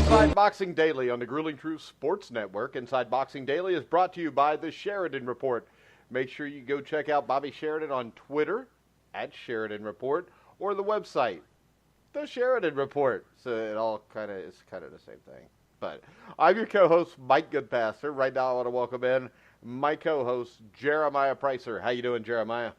Inside Boxing Daily on the Grueling Truth Sports Network. Inside Boxing Daily is brought to you by the Sheridan Report. Make sure you go check out Bobby Sheridan on Twitter at Sheridan Report or the website, the Sheridan Report. So it all is kind of the same thing. But I'm your co-host, Mike Goodpaster. Right now I want to welcome in my co-host, Jeremiah Preisser. How you doing, Jeremiah?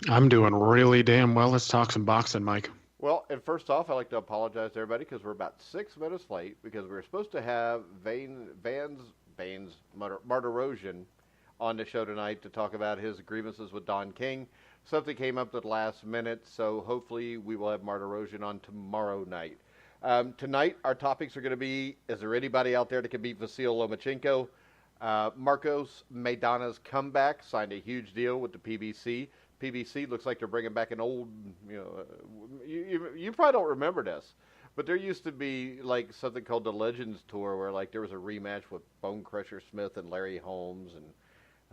I'm doing really damn well. Let's talk some boxing, Mike. Well, and first off, I'd like to apologize to everybody because we're about 6 minutes late because we were supposed to have Martirosyan on the show tonight to talk about his grievances with Don King. Something came up at the last minute, so hopefully we will have Martirosyan on tomorrow night. Tonight, our topics are going to be, is there anybody out there that can beat Vasyl Lomachenko? Marcos Maidana's comeback, signed a huge deal with the PBC. PBC looks like they're bringing back an old, you probably don't remember this, but there used to be like something called the Legends Tour where like there was a rematch with Bone Crusher Smith and Larry Holmes, and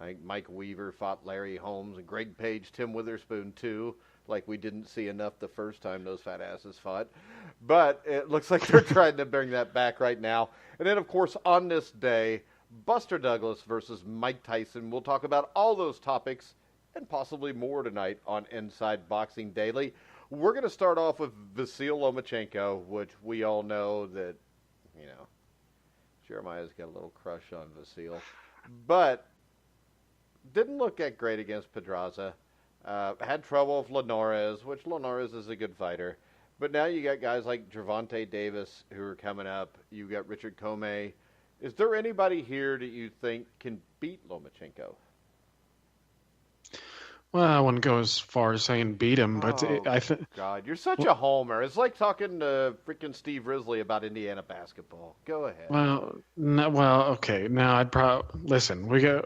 I think Mike Weaver fought Larry Holmes, and Greg Page, Tim Witherspoon too. Like we didn't see enough the first time those fat asses fought. But it looks like they're trying to bring that back right now. And then, of course, on this day, Buster Douglas versus Mike Tyson. We'll talk about all those topics and possibly more tonight on Inside Boxing Daily. We're going to start off with Vasyl Lomachenko, which we all know that, Jeremiah's got a little crush on Vasyl. But didn't look that great against Pedraza. Had trouble with Linares, which Linares is a good fighter. But now you got guys like Gervonta Davis who are coming up. You got Richard Commey. Is there anybody here that you think can beat Lomachenko? Well, I wouldn't go as far as saying beat him, but I think... God, you're such a homer. It's like talking to freaking Steve Risley about Indiana basketball. Go ahead. Okay. Now, I'd probably... Listen, we go...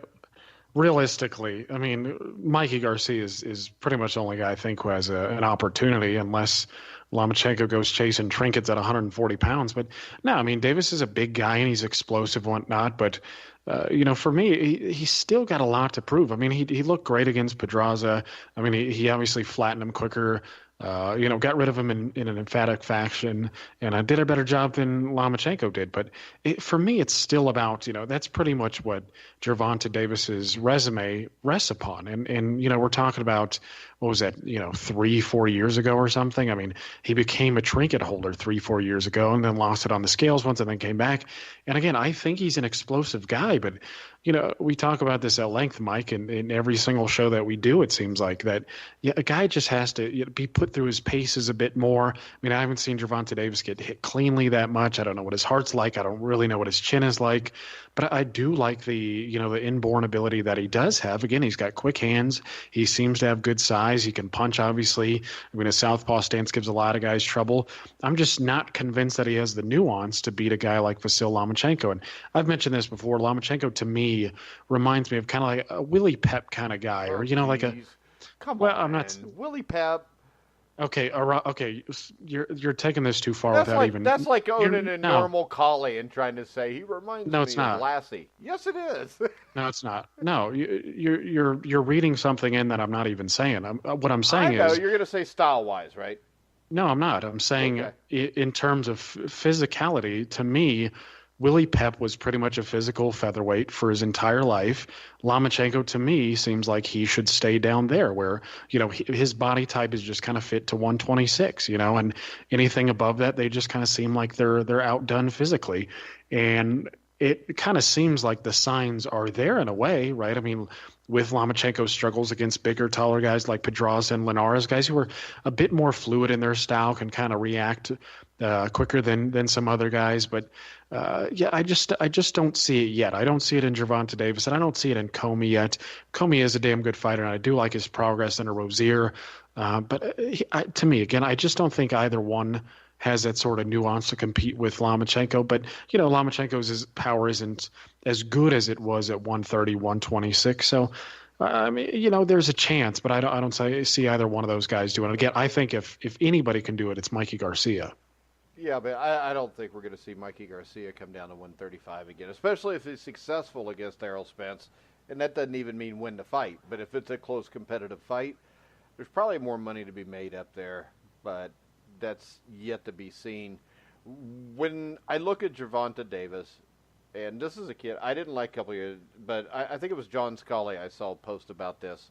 Realistically, I mean, Mikey Garcia is pretty much the only guy I think who has an opportunity unless Lomachenko goes chasing trinkets at 140 pounds. But no, I mean, Davis is a big guy and he's explosive, whatnot. But, for me, he's still got a lot to prove. I mean, he looked great against Pedraza. I mean, he obviously flattened him quicker. Got rid of him in an emphatic fashion, and I did a better job than Lomachenko did. But for me, it's still about, that's pretty much what Gervonta Davis's resume rests upon. And we're talking about, what was that, 3-4 years ago or something? I mean, he became a trinket holder 3-4 years ago and then lost it on the scales once and then came back. And again, I think he's an explosive guy, but we talk about this at length, Mike, and in every single show that we do, it seems like that a guy just has to be put through his paces a bit more. I mean, I haven't seen Gervonta Davis get hit cleanly that much. I don't know what his heart's like. I don't really know what his chin is like. But I do like the inborn ability that he does have. Again, he's got quick hands. He seems to have good size. He can punch, obviously. I mean, his southpaw stance gives a lot of guys trouble. I'm just not convinced that he has the nuance to beat a guy like Vasyl Lomachenko. And I've mentioned this before. Lomachenko, to me, reminds me of kind of like a Willie Pep kind of guy. Come on, I'm not Willie Pep. Okay, you're taking this too far That's without like, even. That's like owning a normal collie and trying to say he reminds me of Lassie. Yes, it is. No, it's not. No, you're reading something in that I'm not even saying. What I'm saying I know, is you're going to say style-wise, right? No, I'm not. I'm saying in terms of physicality, to me, Willie Pep was pretty much a physical featherweight for his entire life. Lomachenko, to me, seems like he should stay down there where, his body type is just kind of fit to 126, and anything above that, they just kind of seem like they're outdone physically. And it kind of seems like the signs are there in a way, right? I mean, with Lomachenko's struggles against bigger, taller guys like Pedraza and Linares, guys who are a bit more fluid in their style, can kind of react quicker than some other guys. But I just don't see it yet. I don't see it in Gervonta Davis, and I don't see it in Commey yet. Commey is a damn good fighter, and I do like his progress under Rozier. But to me, again, I just don't think either one has that sort of nuance to compete with Lomachenko. But, Lomachenko's power isn't as good as it was at 130, 126. So, I mean, there's a chance, but I don't see either one of those guys doing it. Again, I think if anybody can do it, it's Mikey Garcia. Yeah, but I don't think we're going to see Mikey Garcia come down to 135 again, especially if he's successful against Errol Spence. And that doesn't even mean win the fight. But if it's a close competitive fight, there's probably more money to be made up there. But that's yet to be seen. When I look at Gervonta Davis, and this is a kid I didn't like a couple of years, but I think it was John Scully I saw post about this.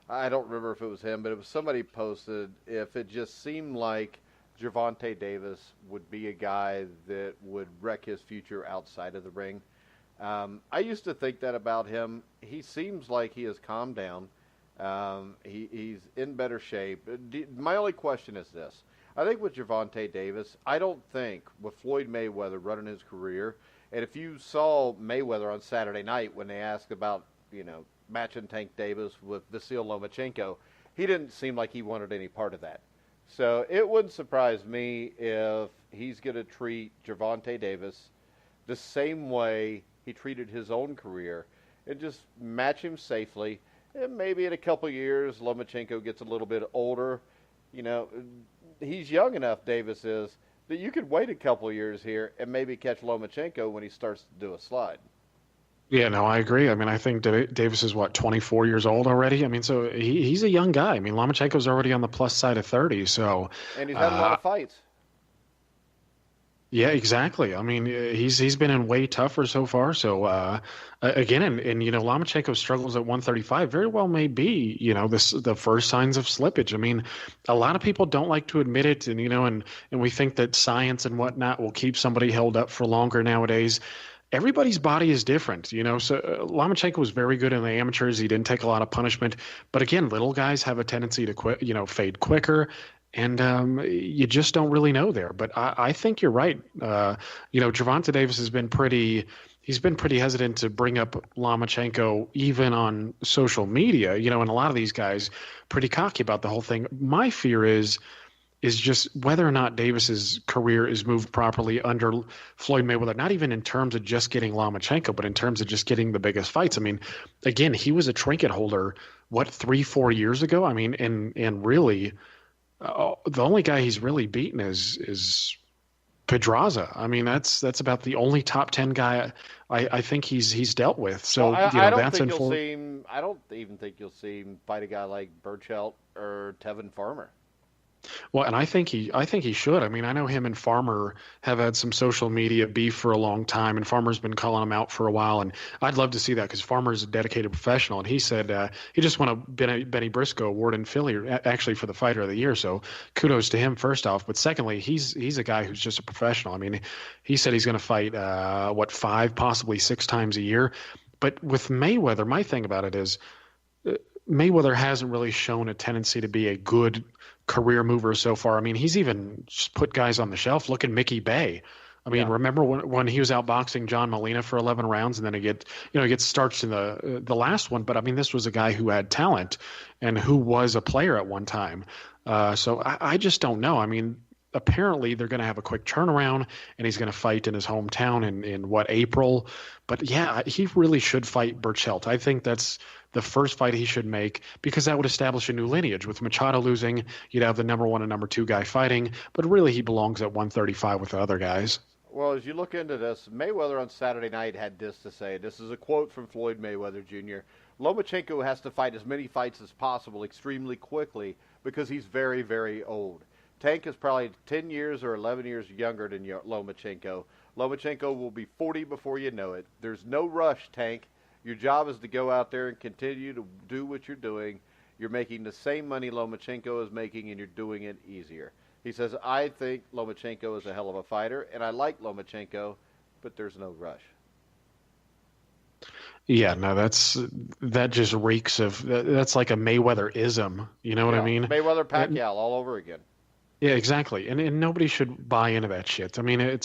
I don't remember if it was him, but it was somebody posted if it just seemed like Gervonta Davis would be a guy that would wreck his future outside of the ring. I used to think that about him. He seems like he has calmed down. He's in better shape. My only question is this. I think with Gervonta Davis, I don't think with Floyd Mayweather running his career, and if you saw Mayweather on Saturday night when they asked about, matching Tank Davis with Vasyl Lomachenko, he didn't seem like he wanted any part of that. So it wouldn't surprise me if he's going to treat Gervonta Davis the same way he treated his own career and just match him safely. And maybe in a couple of years, Lomachenko gets a little bit older. He's young enough, Davis is, that you could wait a couple of years here and maybe catch Lomachenko when he starts to do a slide. Yeah, no, I agree. I mean, I think Davis is 24 years old already. I mean, so he's a young guy. I mean, Lomachenko's already on the plus side of 30. So, and he's had a lot of fights. Yeah, exactly. I mean, he's been in way tougher so far. So again, and Lomachenko struggles at 135. Very well may be the first signs of slippage. I mean, a lot of people don't like to admit it, and and we think that science and whatnot will keep somebody held up for longer nowadays. Everybody's body is different, So Lomachenko was very good in the amateurs. He didn't take a lot of punishment, but again, little guys have a tendency to fade quicker. And you just don't really know there. But I think you're right. Gervonta Davis has been he's been pretty hesitant to bring up Lomachenko even on social media, and a lot of these guys pretty cocky about the whole thing. My fear is just whether or not Davis's career is moved properly under Floyd Mayweather, not even in terms of just getting Lomachenko, but in terms of just getting the biggest fights. I mean, again, he was a trinket holder, 3-4 years ago? I mean, and really – the only guy he's really beaten is Pedraza. I mean, that's about the only top 10 guy I think he's dealt with. So I don't think you'll see him. I don't even think you'll see him fight a guy like Burchelt or Tevin Farmer. Well, and I think he should. I mean, I know him and Farmer have had some social media beef for a long time, and Farmer's been calling him out for a while. And I'd love to see that because Farmer's a dedicated professional, and he said he just won a Benny Briscoe award in Philly, actually for the Fighter of the Year. So kudos to him first off. But secondly, he's a guy who's just a professional. I mean, he said he's going to fight 5, possibly 6 times a year. But with Mayweather, my thing about it is Mayweather hasn't really shown a tendency to be a good career mover so far. I mean, he's even just put guys on the shelf. Look at Mickey Bay. I mean, remember when he was outboxing John Molina for 11 rounds, and then he gets starched in the last one. But I mean, this was a guy who had talent and who was a player at one time. So I just don't know. I mean, apparently they're going to have a quick turnaround, and he's going to fight in his hometown in April. But yeah, he really should fight Burchelt. I think that's the first fight he should make because that would establish a new lineage. With Machado losing, you'd have the number 1 and number 2 guy fighting, but really he belongs at 135 with the other guys. Well, as you look into this, Mayweather on Saturday night had this to say. This is a quote from Floyd Mayweather Jr. Lomachenko has to fight as many fights as possible extremely quickly because he's very, very old. Tank is probably 10 years or 11 years younger than Lomachenko. Lomachenko will be 40 before you know it. There's no rush, Tank. Your job is to go out there and continue to do what you're doing. You're making the same money Lomachenko is making, and you're doing it easier. He says, I think Lomachenko is a hell of a fighter, and I like Lomachenko, but there's no rush. Yeah, no, that just reeks of that's like a Mayweather-ism. You know what I mean? Mayweather Pacquiao all over again. Yeah, exactly. And nobody should buy into that shit. I mean,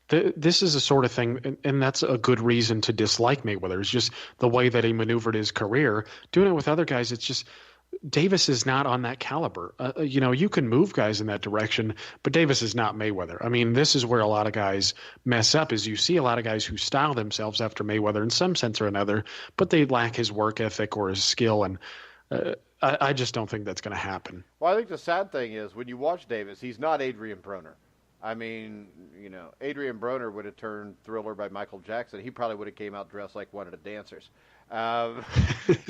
this is a sort of thing, and that's a good reason to dislike Mayweather. It's just the way that he maneuvered his career. Doing it with other guys, it's just Davis is not on that caliber. You can move guys in that direction, but Davis is not Mayweather. I mean, this is where a lot of guys mess up is you see a lot of guys who style themselves after Mayweather in some sense or another, but they lack his work ethic or his skill, and I just don't think that's going to happen. Well, I think the sad thing is when you watch Davis, he's not Adrian Broner. I mean, Adrian Broner would have turned Thriller by Michael Jackson. He probably would have came out dressed like one of the dancers.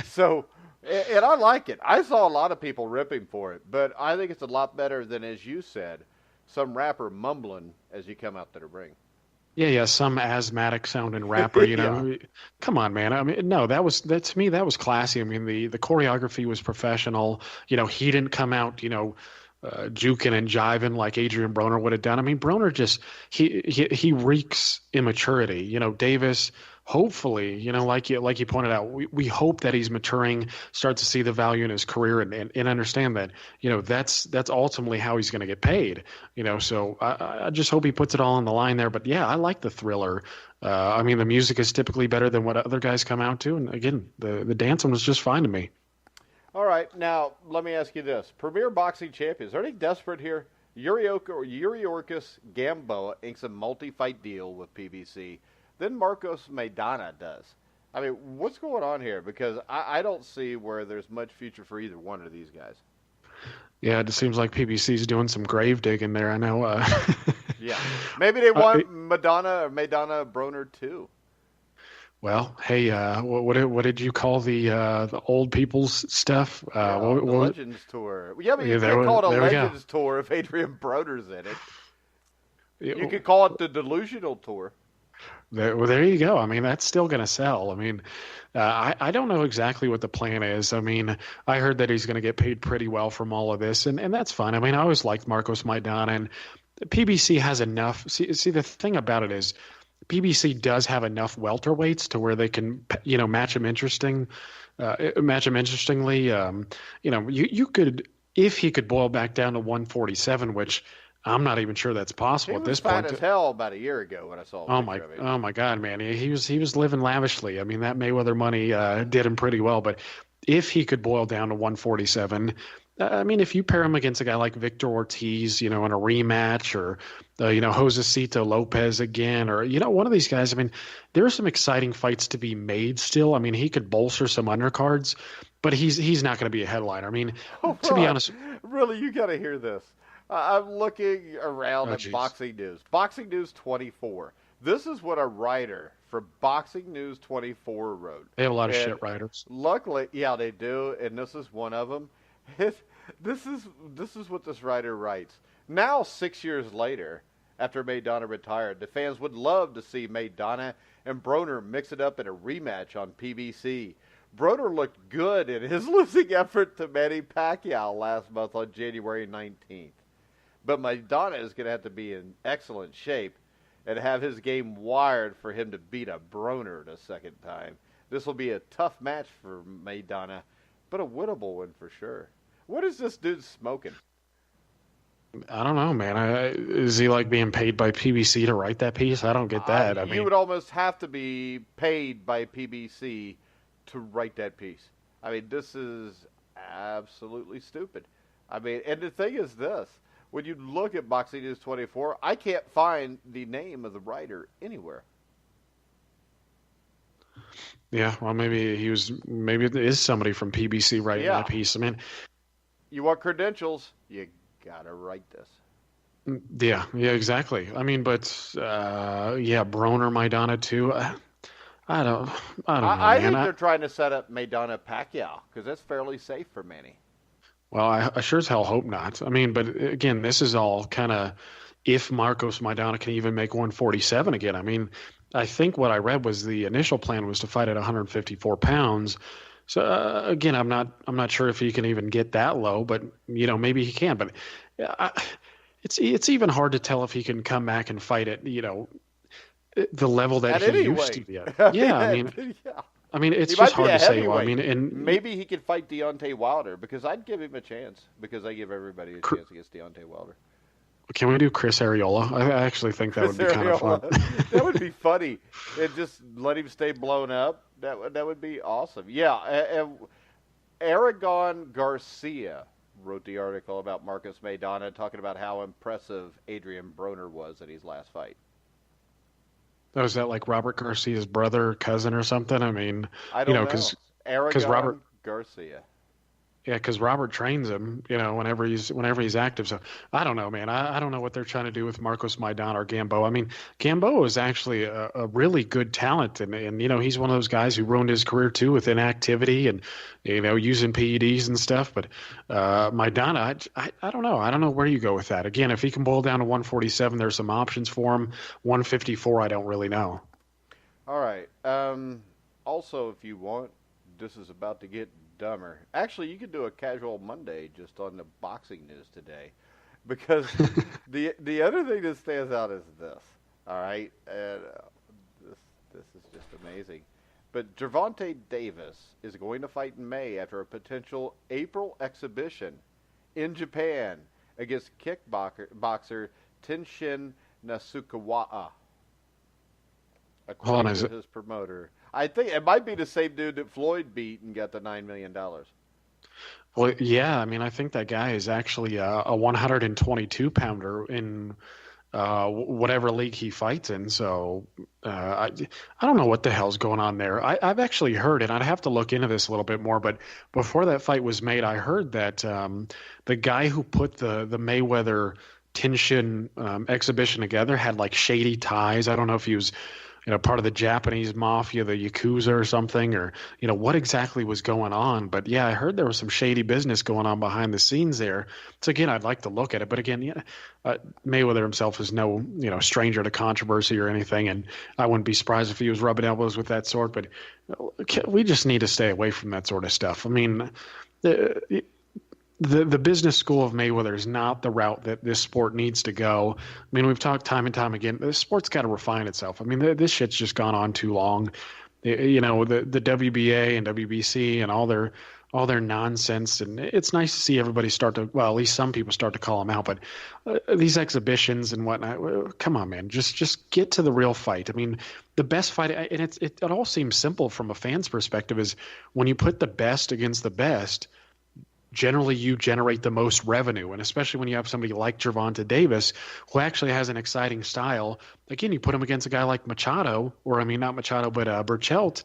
So, and I like it. I saw a lot of people ripping for it, but I think it's a lot better than, as you said, some rapper mumbling as you come out to the ring. Yeah, some asthmatic sounding rapper, you Yeah. know. Come on, man. I mean, no, that to me that was classy. I mean, the choreography was professional. You know, he didn't come out, juking and jiving like Adrian Broner would have done. I mean, Broner just he reeks immaturity. You know, Davis, hopefully, like you pointed out, we hope that he's maturing, starts to see the value in his career and understand that, that's ultimately how he's going to get paid. So I just hope he puts it all on the line there. But yeah, I like the Thriller. I mean, the music is typically better than what other guys come out to, and again, the dancing was just fine to me. All right, now let me ask you this: Premier Boxing Champions, are they desperate here? Yuriorkis Gamboa inks a multi-fight deal with PBC. Then Marcos Maidana does. I mean, what's going on here? Because I don't see where there's much future for either one of these guys. Yeah, it seems like PBC's doing some grave digging there. I know. Yeah, maybe they want Maidana Broner too. Well, hey, what did you call the old people's stuff? The Legends Tour. Yeah, but you can't call it a Legends Tour if Adrian Broner's in it. You could call it the Delusional Tour. There you go. I mean, that's still going to sell. I mean, I don't know exactly what the plan is. I mean, I heard that he's going to get paid pretty well from all of this, and that's fine. I mean, I always liked Marcos Maidana, and PBC has enough. See, the thing about it is, PBC does have enough welterweights to where they can, match him interestingly. You could, if he could boil back down to 147, which I'm not even sure that's possible at this point. He was fat as hell about a year ago when I saw him. Oh my God, man, he was living lavishly. I mean, that Mayweather money did him pretty well. But if he could boil down to 147. I mean, if you pair him against a guy like Victor Ortiz, in a rematch, or, Josecito Lopez again, or, one of these guys, I mean, there are some exciting fights to be made still. I mean, he could bolster some undercards, but he's not going to be a headliner. I mean, to be honest. Really, you got to hear this. I'm looking around at Boxing News. Boxing News 24. This is what a writer for Boxing News 24 wrote. They have a lot of shit writers. Luckily, yeah, they do, and this is one of them. This is what this writer writes. Now, 6 years later, after Maidana retired, the fans would love to see Maidana and Broner mix it up in a rematch on PBC. Broner looked good in his losing effort to Manny Pacquiao last month on January 19th. But Maidana is going to have to be in excellent shape and have his game wired for him to beat a Broner the second time. This will be a tough match for Maidana, but a winnable one for sure. What is this dude smoking? I don't know, man. Is he like being paid by PBC to write that piece? I don't get that. I mean, you would almost have to be paid by PBC to write that piece. I mean, this is absolutely stupid. I mean, and the thing is this. When you look at Boxing News 24, I can't find the name of the writer anywhere. Yeah, well, maybe it is somebody from PBC writing that piece. I mean, you want credentials, you gotta write this. Yeah, exactly. I mean, but Broner, Maidana too. I don't know. I think they're trying to set up Maidana Pacquiao because that's fairly safe for Manny. Well, I sure as hell hope not. I mean, but again, this is all kind of if Marcos Maidana can even make 147 again. I mean, I think what I read was the initial plan was to fight at 154 pounds. So again, I'm not sure if he can even get that low, but maybe he can. But it's even hard to tell if he can come back and fight at the level that he used to be at. Yeah, I mean, it's just hard to say. Well, I mean, and maybe he could fight Deontay Wilder because I'd give him a chance because I give everybody a chance against Deontay Wilder. Can we do Chris Areola? I actually think that would be kind of fun. That would be funny. And just let him stay blown up. That would be awesome. Yeah. And Aragon Garcia wrote the article about Marcos Maidana, talking about how impressive Adrian Broner was at his last fight. Oh, is that like Robert Garcia's brother, cousin, or something? I mean, I don't know. Because Robert Garcia. Yeah, because Robert trains him, whenever he's active. So I don't know, man. I don't know what they're trying to do with Marcos Maidana or Gamboa. I mean, Gamboa is actually a really good talent, and he's one of those guys who ruined his career too with inactivity and using PEDs and stuff. But Maidana, I don't know. I don't know where you go with that. Again, if he can boil down to 147, there's some options for him. 154, I don't really know. All right. Also, if you want, this is about to get dumber. Actually, you could do a casual Monday just on the boxing news today, because the other thing that stands out is this. All right, and this is just amazing. But Gervonta Davis is going to fight in May after a potential April exhibition in Japan against kickboxer Tenshin Nasukawa, Hold on, according is to it? his promoter. I think it might be the same dude that Floyd beat and got the $9 million. Well, yeah. I mean, I think that guy is actually a 122 pounder in whatever league he fights in. So I don't know what the hell's going on there. I've actually heard, and I'd have to look into this a little bit more, but before that fight was made, I heard that the guy who put the Mayweather Tenshin exhibition together had like shady ties. I don't know if he was part of the Japanese mafia, the Yakuza or something, or, what exactly was going on. But yeah, I heard there was some shady business going on behind the scenes there. So again, I'd like to look at it. But again, yeah, Mayweather himself is no, stranger to controversy or anything. And I wouldn't be surprised if he was rubbing elbows with that sort. But we just need to stay away from that sort of stuff. I mean, the business school of Mayweather is not the route that this sport needs to go. I mean, we've talked time and time again. This sport's got to refine itself. I mean, this shit's just gone on too long. The WBA and WBC and all their nonsense. And it's nice to see everybody start to, well, at least some people start to call them out. But these exhibitions and whatnot, come on, man, just get to the real fight. I mean, the best fight, and it all seems simple from a fan's perspective, is when you put the best against the best, generally you generate the most revenue. And especially when you have somebody like Gervonta Davis, who actually has an exciting style. Again, you put him against a guy like Machado, or I mean, not Machado, but Burchelt.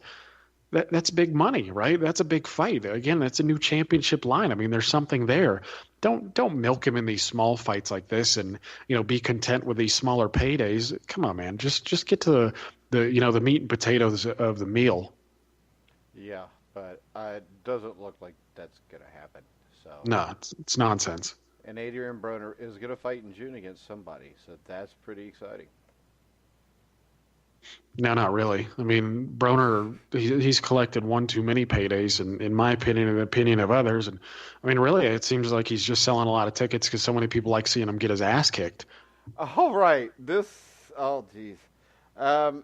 That's big money, right? That's a big fight. Again, that's a new championship line. I mean, there's something there. Don't milk him in these small fights like this, and be content with these smaller paydays. Come on, man. Just get to the meat and potatoes of the meal. Yeah, but it doesn't look like that's going to happen. So, No, it's nonsense. and Adrian Broner is going to fight in June against somebody, so that's pretty exciting. No, not really. I mean, Broner, he's collected one too many paydays, in my opinion and the opinion of others. And I mean, really, it seems like he's just selling a lot of tickets because so many people like seeing him get his ass kicked. All right, oh geez. Um,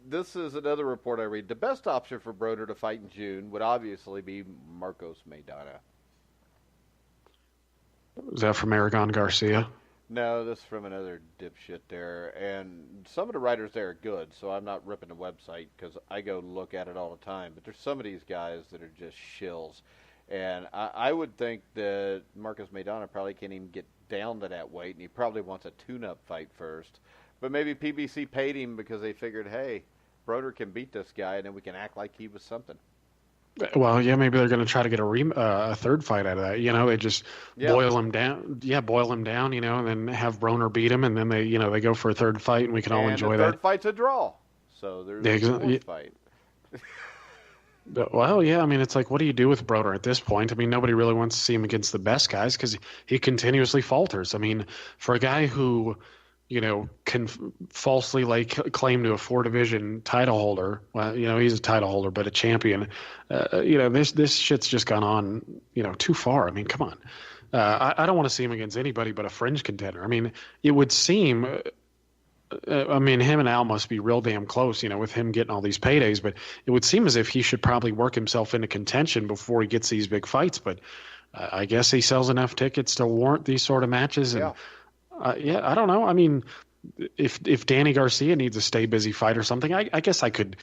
this is another report I read. The best option for Broner to fight in June would obviously be Marcos Maidana. Is that from Aragon Garcia? No, this is from another dipshit there, and some of the writers there are good, so I'm not ripping the website because I go look at it all the time. But there's some of these guys that are just shills, and I would think that Marcus Maidana probably can't even get down to that weight, and he probably wants a tune-up fight first. But maybe PBC paid him because they figured, hey, Broder can beat this guy, and then we can act like he was something. Well, yeah, maybe they're going to try to get a third fight out of that. They just boil him down. Yeah, boil him down, and then have Broner beat him, and then they go for a third fight, and we can all enjoy the that. third fight's a draw, so there's a fourth fight. Well, yeah, I mean, it's like, what do you do with Broner at this point? I mean, nobody really wants to see him against the best guys because he continuously falters. I mean, for a guy who can falsely claim to a 4 division title holder. Well, he's a title holder, but a champion. This shit's just gone on, too far. I mean, come on. I don't want to see him against anybody but a fringe contender. I mean, it would seem. I mean, him and Al must be real damn close, with him getting all these paydays. But it would seem as if he should probably work himself into contention before he gets these big fights. But I guess he sells enough tickets to warrant these sort of matches. And I don't know. I mean, if Danny Garcia needs a stay busy fight or something, I guess I could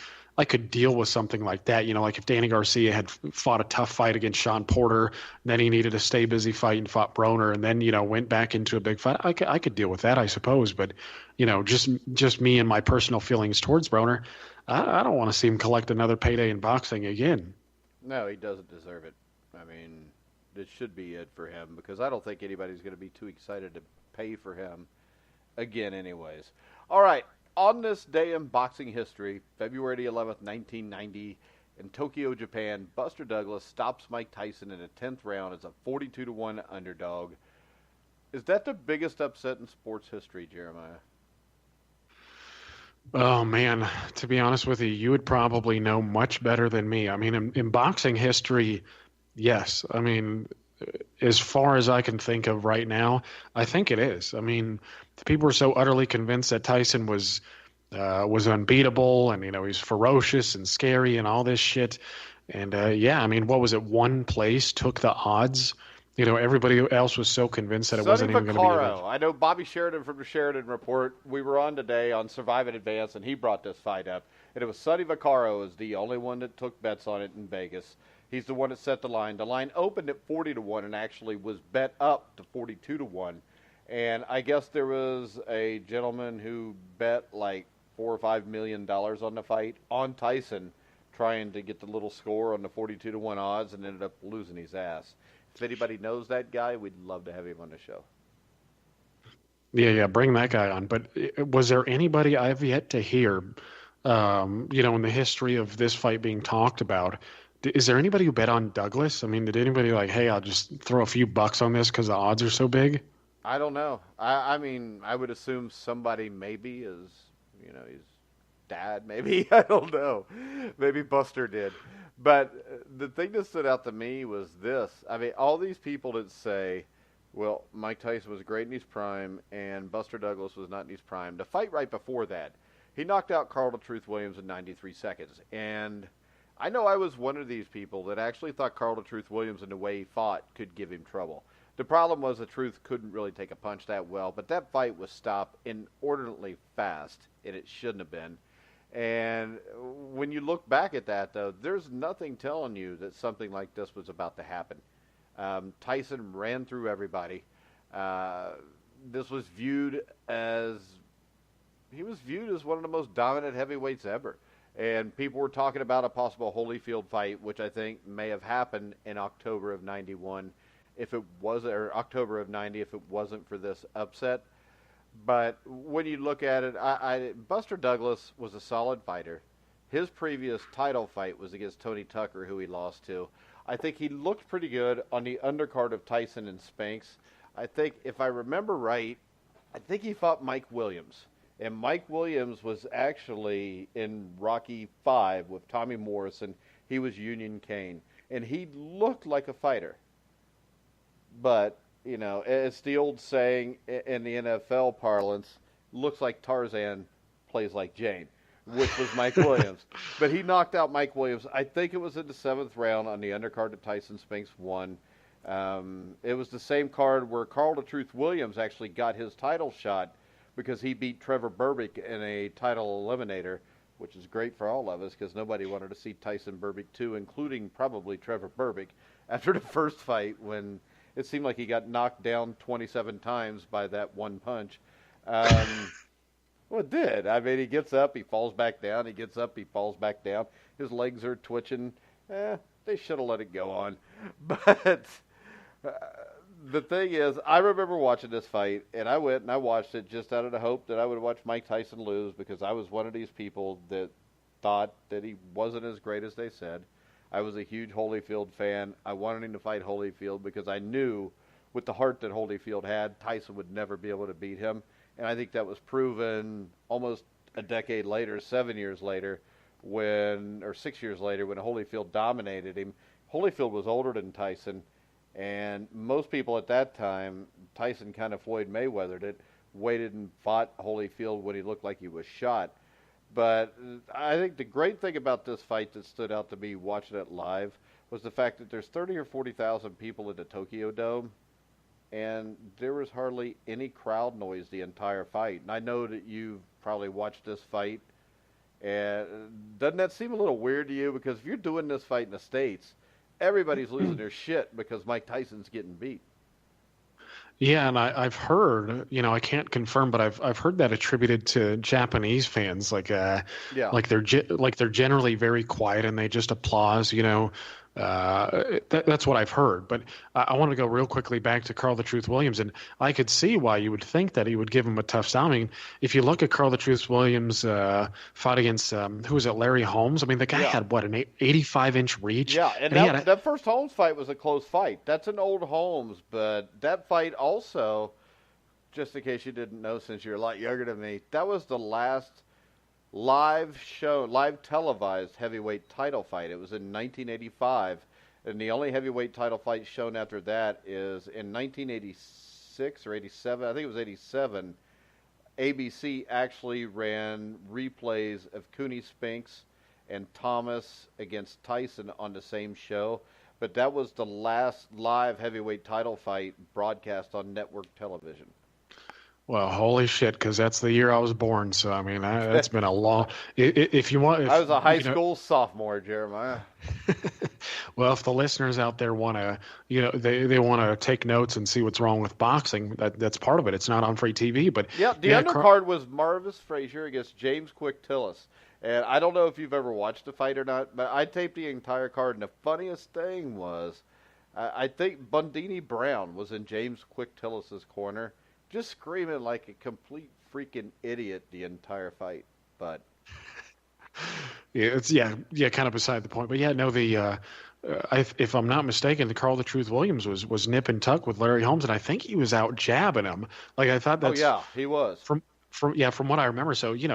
deal with something like that. Like if Danny Garcia had fought a tough fight against Sean Porter, then he needed a stay busy fight and fought Broner, and then went back into a big fight. I could deal with that, I suppose. But just me and my personal feelings towards Broner, I don't want to see him collect another payday in boxing again. No, he doesn't deserve it. I mean, This should be it for him because I don't think anybody's going to be too excited to pay for him again anyways. All right, on this day in boxing history, February the 11th, 1990, in Tokyo, Japan, Buster Douglas stops Mike Tyson in the 10th round as a 42-1 underdog. Is that the biggest upset in sports history, Jeremiah? Oh man, to be honest with you, you would probably know much better than me. I mean, in boxing history, yes. I mean, as far as I can think of right now, I think it is. I mean, people were so utterly convinced that Tyson was unbeatable, and he's ferocious and scary and all this shit. And yeah, I mean, what was it? One place took the odds. Everybody else was so convinced that it wasn't even going to be Vaccaro. I know Bobby Sheridan from the Sheridan Report. We were on today on Survive in Advance, and he brought this fight up. And it was Sonny Vaccaro is the only one that took bets on it in Vegas. He's the one that set the line. The line opened at 40-1 and actually was bet up to 42-1. And I guess there was a gentleman who bet like $4 or $5 million on the fight on Tyson, trying to get the little score on the 42-1 odds, and ended up losing his ass. If anybody knows that guy, we'd love to have him on the show. Yeah, bring that guy on. But was there anybody I've yet to hear, in the history of this fight being talked about? Is there anybody who bet on Douglas? I mean, did anybody hey, I'll just throw a few bucks on this because the odds are so big? I don't know. I mean, I would assume somebody maybe is, his dad, maybe. I don't know. Maybe Buster did. But the thing that stood out to me was this. I mean, all these people that say, well, Mike Tyson was great in his prime and Buster Douglas was not in his prime. The fight right before that, he knocked out Carl the Truth Williams in 93 seconds. And I know I was one of these people that actually thought Carl the Truth Williams and the way he fought could give him trouble. The problem was the Truth couldn't really take a punch that well, but that fight was stopped inordinately fast, and it shouldn't have been. And when you look back at that, though, there's nothing telling you that something like this was about to happen. Tyson ran through everybody. This was viewed as one of the most dominant heavyweights ever. And people were talking about a possible Holyfield fight, which I think may have happened in October of 91, or October of 90, if it wasn't for this upset. But when you look at it, Buster Douglas was a solid fighter. His previous title fight was against Tony Tucker, who he lost to. I think he looked pretty good on the undercard of Tyson and Spanks. I think, if I remember right, I think he fought Mike Williams. And Mike Williams was actually in Rocky V with Tommy Morrison. He was Union Kane. And he looked like a fighter. But, it's the old saying in the NFL parlance, looks like Tarzan, plays like Jane, which was Mike Williams. But he knocked out Mike Williams. I think it was in the 7th round on the undercard that Tyson Spanks won. It was the same card where Carl the Truth Williams actually got his title shot because he beat Trevor Berbick in a title eliminator, which is great for all of us because nobody wanted to see Tyson Berbick too, including probably Trevor Berbick, after the first fight when it seemed like he got knocked down 27 times by that one punch. Well, it did. I mean, he gets up, he falls back down, he gets up, he falls back down. His legs are twitching. They should have let it go on. But the thing is, I remember watching this fight, and I went and I watched it just out of the hope that I would watch Mike Tyson lose because I was one of these people that thought that he wasn't as great as they said. I was a huge Holyfield fan. I wanted him to fight Holyfield because I knew with the heart that Holyfield had, Tyson would never be able to beat him. And I think that was proven almost a decade later, 7 years later, or 6 years later, when Holyfield dominated him. Holyfield was older than Tyson, and most people at that time, Tyson kind of Floyd Mayweathered it, waited and fought Holyfield when he looked like he was shot. But I think the great thing about this fight that stood out to me watching it live was the fact that there's 30 or 40,000 people in the Tokyo Dome, and there was hardly any crowd noise the entire fight. And I know that you've probably watched this fight, and doesn't that seem a little weird to you? Because if you're doing this fight in the States, everybody's losing their shit because Mike Tyson's getting beat. Yeah, and I've heard, I can't confirm, but I've heard that attributed to Japanese fans, like they're generally very quiet and they just applause, That's what I've heard. But I want to go real quickly back to Carl the Truth Williams, and I could see why you would think that he would give him a tough style. I mean, if you look at Carl the Truth Williams' fight against who was it, Larry Holmes? I mean, the guy had what, an 85-inch reach? Yeah, and that first Holmes fight was a close fight. That's an old Holmes, but that fight also, just in case you didn't know, since you're a lot younger than me, that was the last live televised heavyweight title fight. It was in 1985, and the only heavyweight title fight shown after that is in 1986 or 87. I think it was 87. ABC actually ran replays of Cooney Spinks and Thomas against Tyson on the same show, but that was the last live heavyweight title fight broadcast on network television. Well, holy shit, because that's the year I was born. So, I mean, that's been a long... If you want... I was a high school sophomore, Jeremiah. Well, if the listeners out there want to, they want to take notes and see what's wrong with boxing, that's part of it. It's not on free TV, but... Yeah, the undercard was Marvis Frazier against James Quick Tillis. And I don't know if you've ever watched the fight or not, but I taped the entire card, and the funniest thing was, I think Bundini Brown was in James Quick Tillis's corner, just screaming like a complete freaking idiot the entire fight. But it's kind of beside the point. But yeah, no, if I'm not mistaken, the Carl the Truth Williams was nip and tuck with Larry Holmes, and I think he was out jabbing him. Like I thought that's. Oh yeah, he was. From what I remember. So you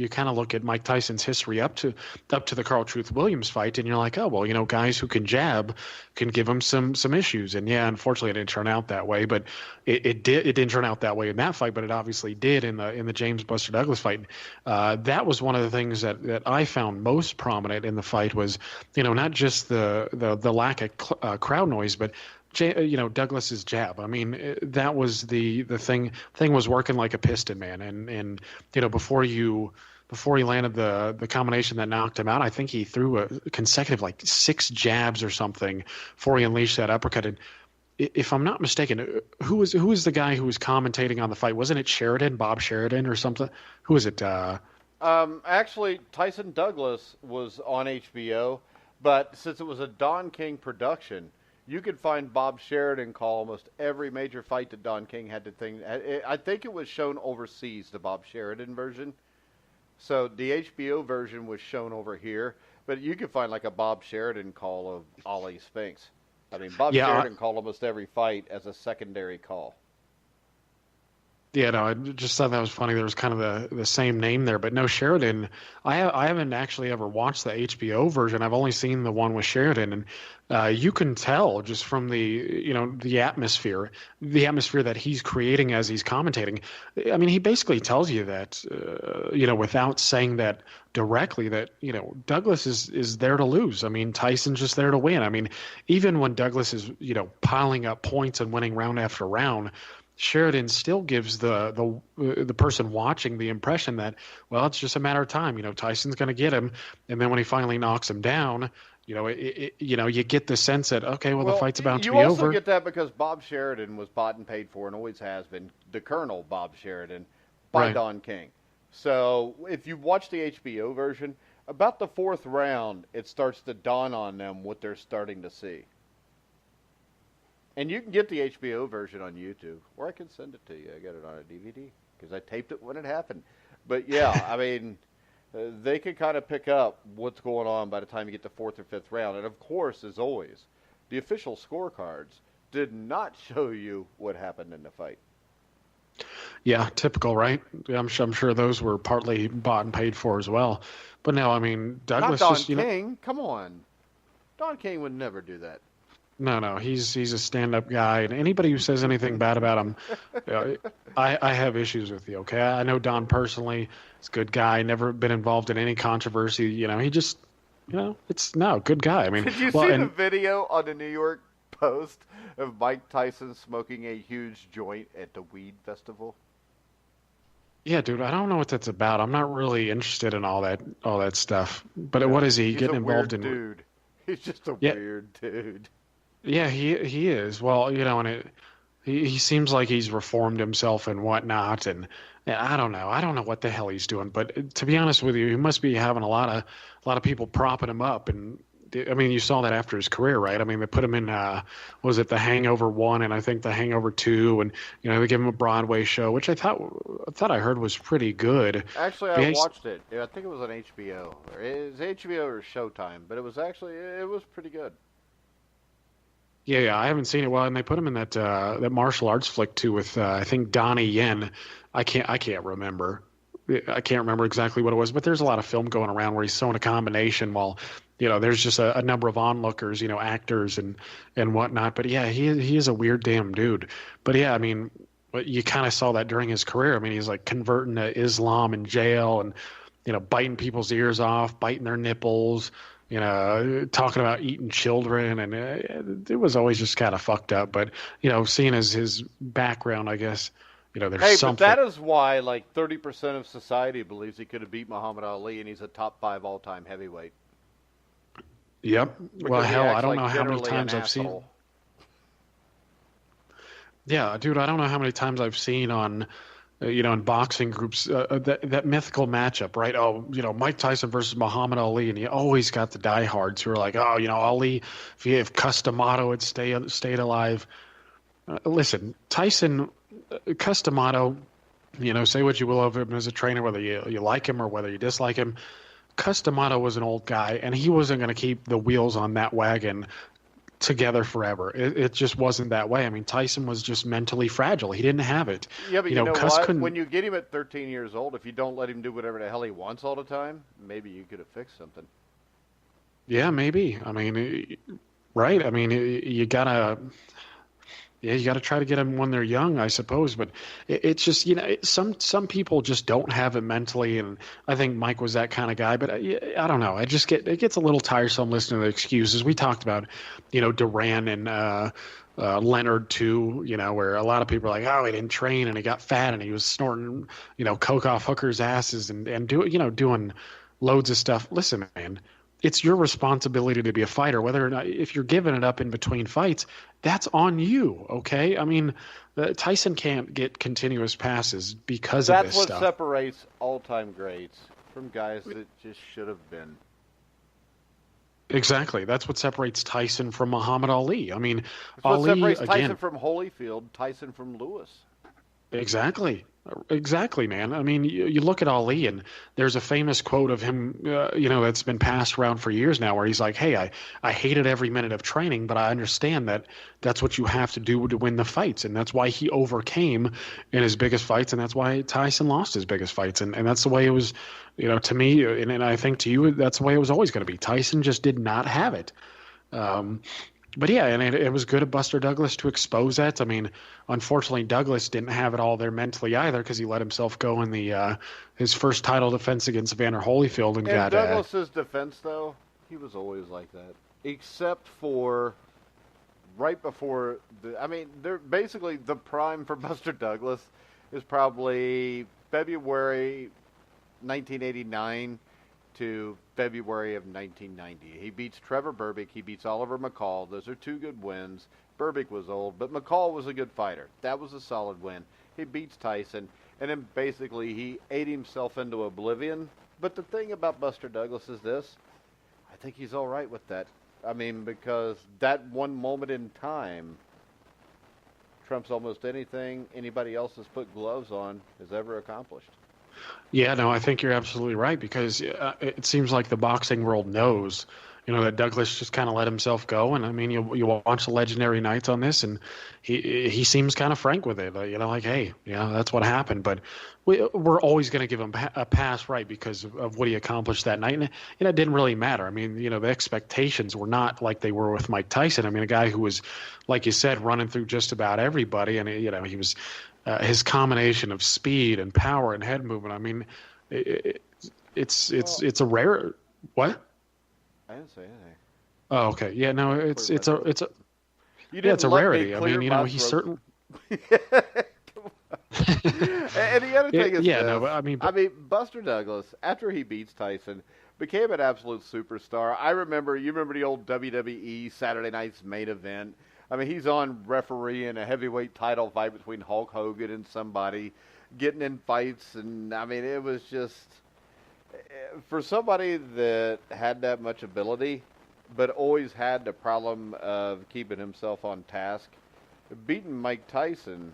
kind of look at Mike Tyson's history up to the Carl Truth Williams fight, and you're like, oh well, guys who can jab can give him some issues. And yeah, unfortunately, it didn't turn out that way. But it didn't turn out that way in that fight, but it obviously did in the James Buster Douglas fight. That was one of the things that I found most prominent in the fight was not just the lack of crowd noise, but Douglas's jab. I mean, that was the thing. Thing was working like a piston, man. And before he landed the combination that knocked him out, I think he threw a consecutive 6 jabs or something before he unleashed that uppercut. And if I'm not mistaken, who was the guy who was commentating on the fight? Wasn't it Bob Sheridan or something? Who was it? Actually, Tyson Douglas was on HBO, but since it was a Don King production, you could find Bob Sheridan call almost every major fight that Don King had to think. I think it was shown overseas, the Bob Sheridan version. So the HBO version was shown over here, but you could find a Bob Sheridan call of Ali Spinks. I mean, Bob Sheridan called almost every fight as a secondary call. Yeah, no, I just thought that was funny. There was kind of the same name there, but no, Sheridan. I haven't actually ever watched the HBO version. I've only seen the one with Sheridan, and you can tell just from the atmosphere that he's creating as he's commentating. I mean, he basically tells you that without saying that directly, that Douglas is there to lose. I mean, Tyson's just there to win. I mean, even when Douglas is piling up points and winning round after round, Sheridan still gives the person watching the impression that, well, it's just a matter of time. Tyson's going to get him, and then when he finally knocks him down, you get the sense that, okay, well the fight's about to be over. You also get that because Bob Sheridan was bought and paid for, and always has been, the Colonel Bob Sheridan, by Don King. So if you watch the HBO version, about the 4th round, it starts to dawn on them what they're starting to see. And you can get the HBO version on YouTube, or I can send it to you. I got it on a DVD because I taped it when it happened. But yeah, I mean, they can kind of pick up what's going on by the time you get to 4th or 5th round. And of course, as always, the official scorecards did not show you what happened in the fight. Yeah, typical, right? I'm sure those were partly bought and paid for as well. But no, I mean, Douglas not Don King. Come on, Don King would never do that. No, he's a stand-up guy, and anybody who says anything bad about him, I have issues with you. Okay, I know Don personally; he's a good guy. Never been involved in any controversy. He just, good guy. I mean, did you see the video on the New York Post of Mike Tyson smoking a huge joint at the weed festival? Yeah, dude, I don't know what that's about. I'm not really interested in all that stuff. But what is he getting involved in? Dude, he's just a weird dude. Yeah, he is. Well, and he seems like he's reformed himself and whatnot, and I don't know what the hell he's doing. But to be honest with you, he must be having a lot of people propping him up and I mean, you saw that after his career, right? I mean, they put him in, was it The Hangover 1 and I think The Hangover 2, and they gave him a Broadway show, which I thought I heard was pretty good. Actually, I But yeah, watched it. I think it was on HBO. It was HBO or Showtime, but it was pretty good. yeah, I haven't seen it. Well, and they put him in that martial arts flick too with I think Donnie Yen. I can't remember. I can't remember exactly what it was, but there's a lot of film going around where he's throwing a combination while there's just a number of onlookers, actors and whatnot. But yeah, he is a weird damn dude. But yeah, I mean, you kind of saw that during his career. I mean, he's like converting to Islam in jail and biting people's ears off, biting their nipples, talking about eating children, and it was always just kind of fucked up. But seeing as his background, I guess there's Hey, but something. that is why like 30% of society believes he could have beat Muhammad Ali, and he's a top 5 all-time heavyweight. Yep. Well, Because he hell, I acts don't like know how many generally times an I've seen. asshole. Yeah, dude, I don't know how many times I've seen on, in boxing groups that mythical matchup, right? Oh, Mike Tyson versus Muhammad Ali, and you always got the diehards who are like, oh, Ali, if Customato had stayed alive. Listen, Tyson, Customato, say what you will of him as a trainer, whether you like him or whether you dislike him. Customato was an old guy, and he wasn't going to keep the wheels on that wagon together forever. It just wasn't that way. I mean, Tyson was just mentally fragile. He didn't have it. Yeah, but you know Cuss what? couldn't. When you get him at 13 years old, if you don't let him do whatever the hell he wants all the time, maybe you could have fixed something. Yeah, maybe. I mean, right? I mean, you gotta. Yeah, you got to try to get them when they're young, I suppose. But it's just, some people just don't have it mentally, and I think Mike was that kind of guy. But I don't know. It gets a little tiresome listening to the excuses. We talked about, Duran and Leonard too. Where a lot of people are like, oh, he didn't train and he got fat and he was snorting, coke off hookers' asses and doing loads of stuff. Listen, man. It's your responsibility to be a fighter, whether or not if you're giving it up in between fights, that's on you. Okay, I mean, Tyson can't get continuous passes because of this That's what stuff. separates all-time greats from guys that just should have been. Exactly, that's what separates Tyson from Muhammad Ali. I mean, That's what Ali separates Tyson again. from Holyfield, Tyson from Lewis. Exactly, man. I mean, you look at Ali, and there's a famous quote of him, that's been passed around for years now, where he's like, "Hey, I hated every minute of training, but I understand that that's what you have to do to win the fights, and that's why he overcame in his biggest fights, and that's why Tyson lost his biggest fights, and that's the way it was, to me, and I think to you, that's the way it was always going to be. Tyson just did not have it." But yeah, and it was good of Buster Douglas to expose that. I mean, unfortunately, Douglas didn't have it all there mentally either because he let himself go in the his first title defense against Evander Holyfield and In got. Douglas's defense, though, he was always like that, except for right before I mean, they're basically the prime for Buster Douglas is probably February 1989 to February of 1990. He beats Trevor Berbick. He beats Oliver McCall. Those are 2 good wins. Berbick was old, but McCall was a good fighter. That was a solid win. He beats Tyson, and then basically he ate himself into oblivion. But the thing about Buster Douglas is this. I think he's all right with that. I mean, because that one moment in time trumps almost anything anybody else has put gloves on has ever accomplished. Yeah, no, I think you're absolutely right because it seems like the boxing world knows, that Douglas just kind of let himself go. And I mean, you watch the Legendary Nights on this, and he seems kind of frank with it. Like, hey, that's what happened. But we're always going to give him a pass, right, because of what he accomplished that night. And it didn't really matter. I mean, the expectations were not like they were with Mike Tyson. I mean, a guy who was, like you said, running through just about everybody, and he was. His combination of speed and power and head movement. I mean, it's a rare. What? I didn't say anything. Oh, okay. Yeah, no, it's a You it's a let me rarity. I clear mean, my he's throat. certain. And the other thing is yeah, this. no, but I mean, Buster Douglas, after he beats Tyson, became an absolute superstar. You remember the old WWE Saturday Night's Main Event? I mean, he's on refereeing a heavyweight title fight between Hulk Hogan and somebody, getting in fights, and I mean, it was just for somebody that had that much ability, but always had the problem of keeping himself on task. Beating Mike Tyson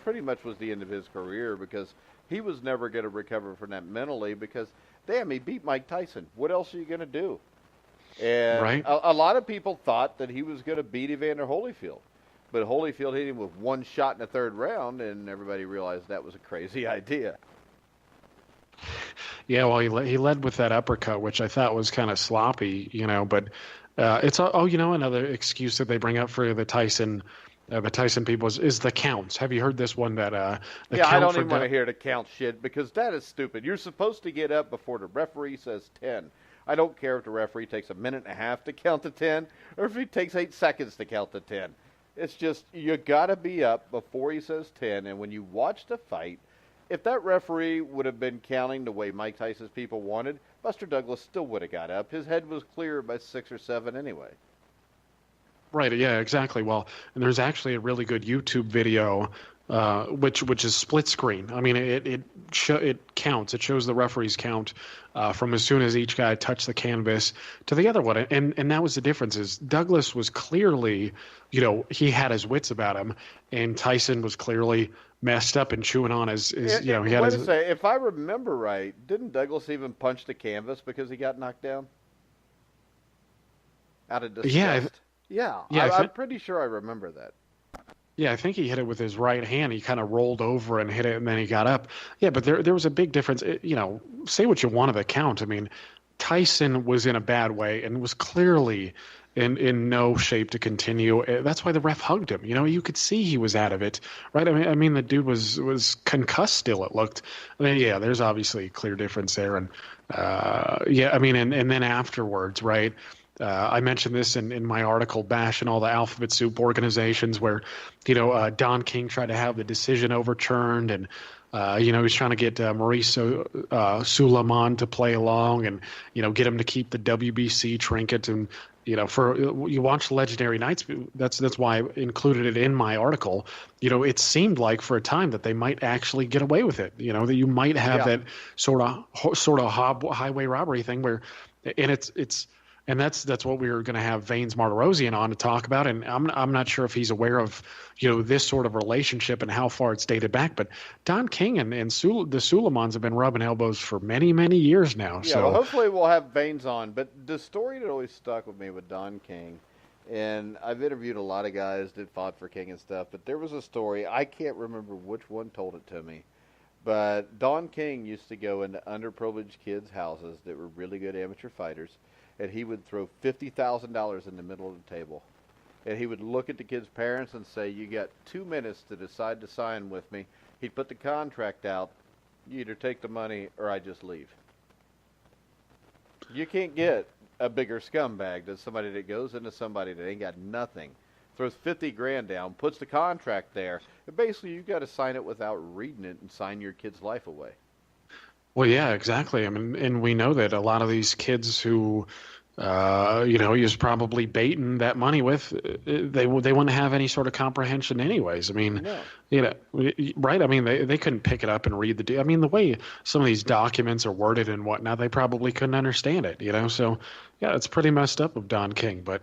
pretty much was the end of his career because he was never going to recover from that mentally because, damn, he beat Mike Tyson. What else are you going to do? And Right. a lot of people thought that he was going to beat Evander Holyfield. But Holyfield hit him with one shot in the third round, and everybody realized that was a crazy idea. Yeah, well, he led with that uppercut, which I thought was kind of sloppy, but it's another excuse that they bring up for the Tyson people is the counts. Have you heard this one that the count I don't even want to hear the count shit because that is stupid. You're supposed to get up before the referee says 10. I don't care if the referee takes a minute and a half to count to 10 or if he takes 8 seconds to count to 10. It's just you got to be up before he says 10, and when you watch the fight, if that referee would have been counting the way Mike Tyson's people wanted, Buster Douglas still would have got up. His head was clear by 6 or 7 anyway. Right. Yeah. Exactly. Well, and there's actually a really good YouTube video, which is split screen. I mean, it counts. It shows the referee's count from as soon as each guy touched the canvas to the other one, and that was the difference. Is Douglas was clearly, he had his wits about him, and Tyson was clearly messed up and chewing on his he had wait his. a second. If I remember right, didn't Douglas even punch the canvas because he got knocked down? Out of disgust. Yeah. I'm pretty sure I remember that. Yeah, I think he hit it with his right hand. He kind of rolled over and hit it, and then he got up. Yeah, but there was a big difference. Say what you want of the count. I mean, Tyson was in a bad way and was clearly in no shape to continue. That's why the ref hugged him. You could see he was out of it, right? I mean, the dude was concussed still. It looked. I mean, yeah, there's obviously a clear difference there, and and then afterwards, right? I mentioned this in my article, bashing all the alphabet soup organizations where, Don King tried to have the decision overturned and, he's trying to get Maurice Suleiman to play along and, get him to keep the WBC trinket. And, you watch Legendary Nights, that's why I included it in my article. It seemed like for a time that they might actually get away with it, that you might have that sort of highway robbery thing where, and it's, and that's what we were going to have Vanes Martirosyan on to talk about, and I'm not sure if he's aware of this sort of relationship and how far it's dated back. But Don King and the Suleimans have been rubbing elbows for many years now. Yeah, well, hopefully we'll have Vanes on. But the story that always stuck with me with Don King, and I've interviewed a lot of guys that fought for King and stuff, but there was a story, I can't remember which one told it to me, but Don King used to go into underprivileged kids' houses that were really good amateur fighters, and he would throw $50,000 in the middle of the table. And he would look at the kids' parents and say, you got 2 minutes to decide to sign with me. He'd put the contract out. You either take the money or I just leave. You can't get a bigger scumbag than somebody that goes into somebody that ain't got nothing, throws 50 grand down, puts the contract there, and basically you got to sign it without reading it and sign your kid's life away. Well, yeah, exactly. I mean, and we know that a lot of these kids who, he was probably baiting that money with, they wouldn't have any sort of comprehension anyways. I mean, right? I mean, they couldn't pick it up and read the deal. I mean, the way some of these documents are worded and whatnot, they probably couldn't understand it, So, yeah, it's pretty messed up of Don King. But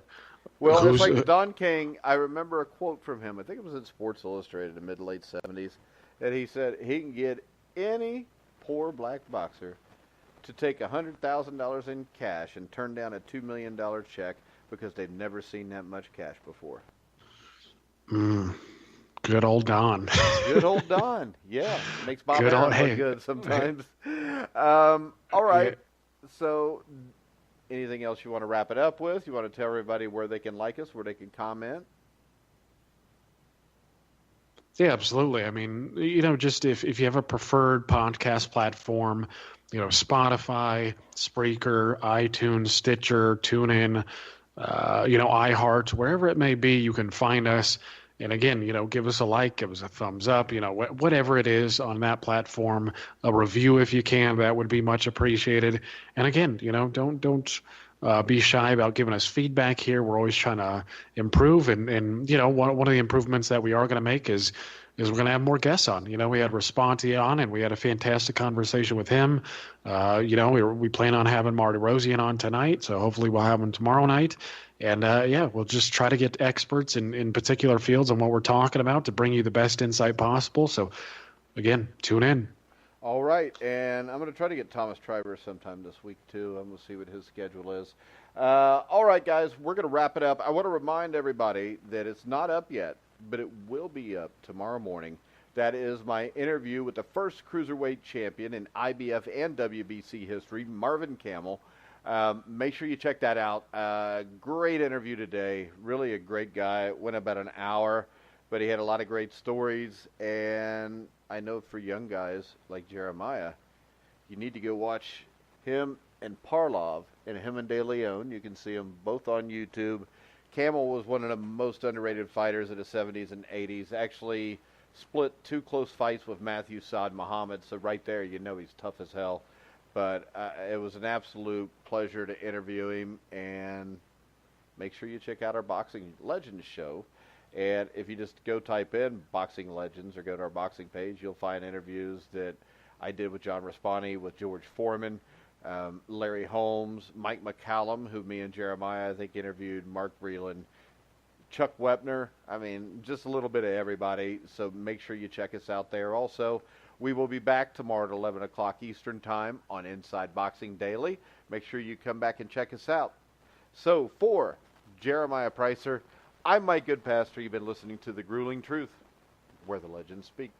well, it's like Don King. I remember a quote from him. I think it was in Sports Illustrated in the mid-late 70s, that he said he can get any poor black boxer to take $100,000 in cash and turn down a $2 million check because they've never seen that much cash before. Good old Don. Good old Don. Yeah, makes Bob Aaron look good sometimes. All right. Yeah. So, anything else you want to wrap it up with? You want to tell everybody where they can like us, where they can comment? Yeah, absolutely. I mean, just if you have a preferred podcast platform, Spotify, Spreaker, iTunes, Stitcher, TuneIn, iHeart, wherever it may be, you can find us. And again, give us a like, give us a thumbs up, whatever it is on that platform, a review if you can, that would be much appreciated. And again, don't be shy about giving us feedback here. We're always trying to improve. And one of the improvements that we are going to make is is we're going to have more guests on. We had Responti on, and we had a fantastic conversation with him. We plan on having Marty Rosian on tonight, so hopefully we'll have him tomorrow night. And we'll just try to get experts in particular fields on what we're talking about to bring you the best insight possible. So, again, tune in. All right, and I'm going to try to get Thomas Triber sometime this week, too. I'm going to see what his schedule is. All right, guys, we're going to wrap it up. I want to remind everybody that it's not up yet, but it will be up tomorrow morning. That is my interview with the first cruiserweight champion in IBF and WBC history, Marvin Camel. Make sure you check that out. Great interview today. Really a great guy. Went about an hour, but he had a lot of great stories. And I know for young guys like Jeremiah, you need to go watch him and Parlov and him and De Leon. You can see them both on YouTube. Camel was one of the most underrated fighters of the 70s and 80s. Actually split 2 close fights with Matthew Saad Muhammad, so right there you know he's tough as hell. But it was an absolute pleasure to interview him, and make sure you check out our Boxing Legends show. And if you just go type in Boxing Legends or go to our boxing page, you'll find interviews that I did with John Raspani, with George Foreman, Larry Holmes, Mike McCallum, who me and Jeremiah, I think, interviewed, Mark Breland, Chuck Wepner. I mean, just a little bit of everybody. So make sure you check us out there. Also, we will be back tomorrow at 11 o'clock Eastern Time on Inside Boxing Daily. Make sure you come back and check us out. So for Jeremiah Preisser, I'm Mike Goodpaster. You've been listening to The Grueling Truth, where the legends speak.